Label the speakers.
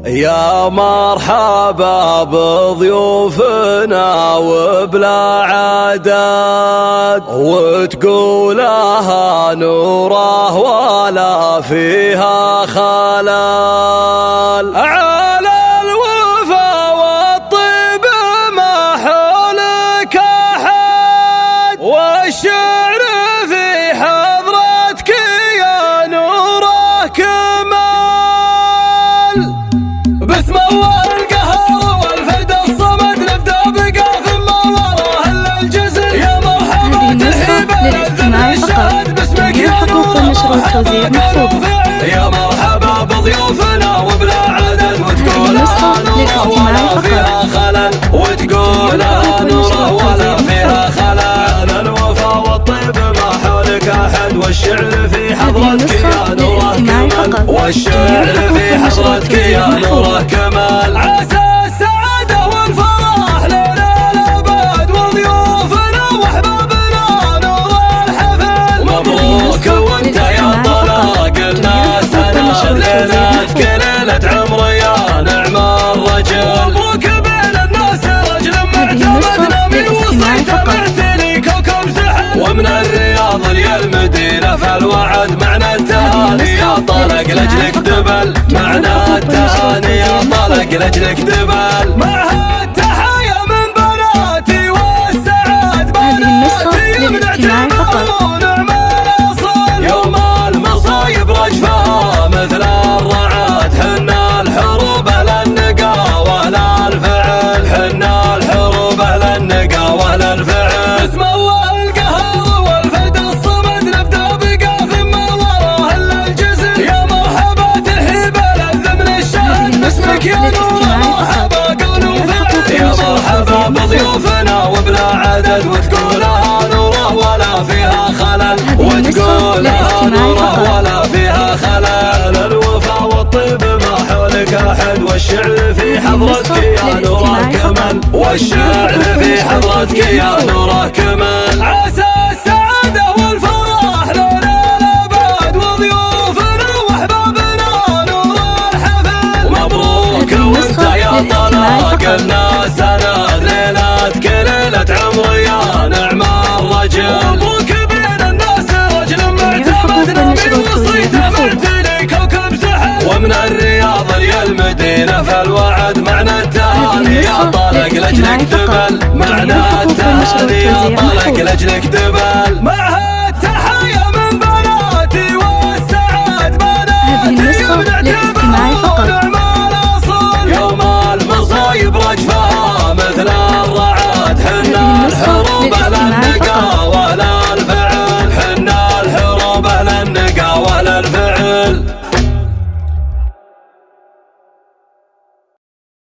Speaker 1: يا مرحبا بضيوفنا وبلا عدد، وتقولها نوره ولا فيها خلل. على الوفا والطيب ما حولك أحد، والشعر في حضرتك يا نوره كمال. باسم الله القهار والفرد الصمد نبدأ بقاف ما وراه الا الجزل. يا مرحبا ترحيب الزمن الشهد باسمك يا نور يا مرحبا بضيوفنا وبلا عدد، وتقولها نوره ولا فيها خلل، وتقولها نوره ولا فيها خلل. على الوفا والطيب ما حولك احد، والشعر في حضرتك يا نوره كمال، والشعر في حضرتك يا نوره كمال. عسى السعادة والفرح لنا الأبد، وضيوفنا وأحبابنا نور الحفل. مبروك وانت يا طلاق الناس، أنا ليلتك ليلة عمر يا نعم الرجل. مبروك بين الناس رجل معتمدنا من وصيته معتني كوكب سحل، ومن الرياض للمدينة فالوعد معنى التهاني يا طلق لجلك دبل. معنى التهاني يا طلق لجلك دبل. معها التحايا من بناتي والسعاد بناتي بنعتبرون اعمال اصل. يوم المصايب رجفها مثل الرعاد، حنا الحروب لا النقا ولا الفعل، حنا الحروب لا النقا ولا الفعل. باسم الله القهار والفرد الصمد نبدا بقاف ما وراه الا الجزل. يا مرحبا ترحيب الذمن الشهد باسمك يا نور مرحبا قول وفعل. يا مرحبا بضيوفنا وبلا عدد، وتقولها نوره ولا فيها خلل، وتقولها نوره ولا فيها خلل. الوفا والطيب ما حولك احد، والشعر في حضرتك يا نوره كمال، والشعر في حضرتك يا نوره كمال. عسى السعادة والفرح لنا الأبد، وضيوفنا وأحبابنا نور الحفل. مبروك وانت يا طلاق الناس، أنا ليلتك ليلة عمر يا نعم الرجل. مبروك بين الناس رجل معتمدنا من وصيته معتني كوكب سحل، ومن الرياض للمدينة فالوعد معنى التهاني يا طلق لجلك دبل. معنى التهاني يا طلق لجلك دبل. معها التحايا من بناتي والسعاد بناتي بنعتبرون اعمال اصل. يوم المصايب رجفها مثل الرعاد، حنا الحروب لا النقا ولا الفعل، حنا الحروب لا النقا ولا الفعل.